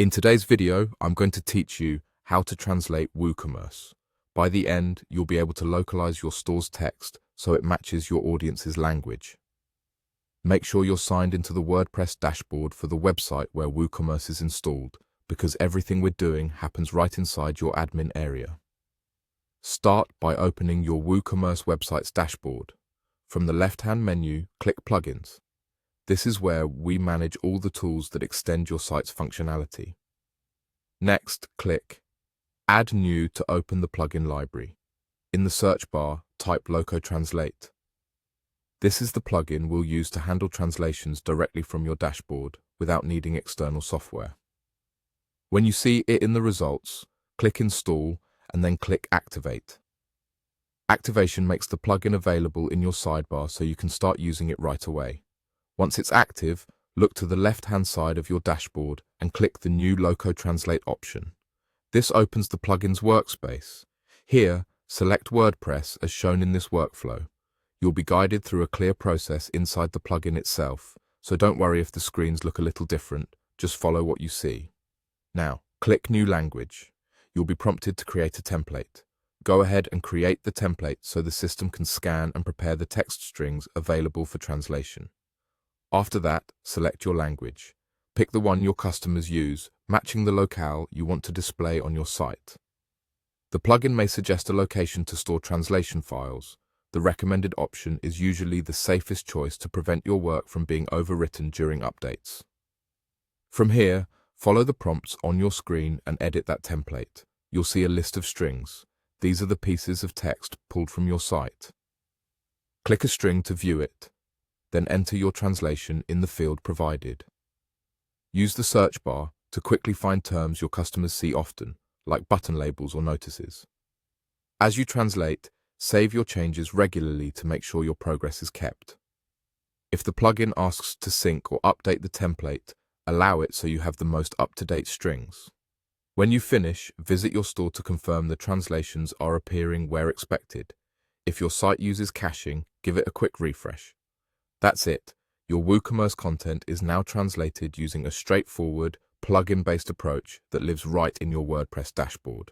In today's video, I'm going to teach you how to translate WooCommerce. By the end, you'll be able to localize your store's text so it matches your audience's language. Make sure you're signed into the WordPress dashboard for the website where WooCommerce is installed, because everything we're doing happens right inside your admin area. Start by opening your WooCommerce website's dashboard. From the left-hand menu, click Plugins. This is where we manage all the tools that extend your site's functionality. Next, click Add New to open the plugin library. In the search bar, type Loco Translate. This is the plugin we'll use to handle translations directly from your dashboard without needing external software. When you see it in the results, click Install and then click Activate. Activation makes the plugin available in your sidebar so you can start using it right away. Once it's active, look to the left-hand side of your dashboard and click the new Loco Translate option. This opens the plugin's workspace. Here, select WordPress as shown in this workflow. You'll be guided through a clear process inside the plugin itself, so don't worry if the screens look a little different, just follow what you see. Now, click New Language. You'll be prompted to create a template. Go ahead and create the template so the system can scan and prepare the text strings available for translation. After that, select your language. Pick the one your customers use, matching the locale you want to display on your site. The plugin may suggest a location to store translation files. The recommended option is usually the safest choice to prevent your work from being overwritten during updates. From here, follow the prompts on your screen and edit that template. You'll see a list of strings. These are the pieces of text pulled from your site. Click a string to view it. Then enter your translation in the field provided. Use the search bar to quickly find terms your customers see often, like button labels or notices. As you translate, save your changes regularly to make sure your progress is kept. If the plugin asks to sync or update the template, allow it so you have the most up-to-date strings. When you finish, visit your store to confirm the translations are appearing where expected. If your site uses caching, give it a quick refresh. That's it. Your WooCommerce content is now translated using a straightforward, plugin-based approach that lives right in your WordPress dashboard.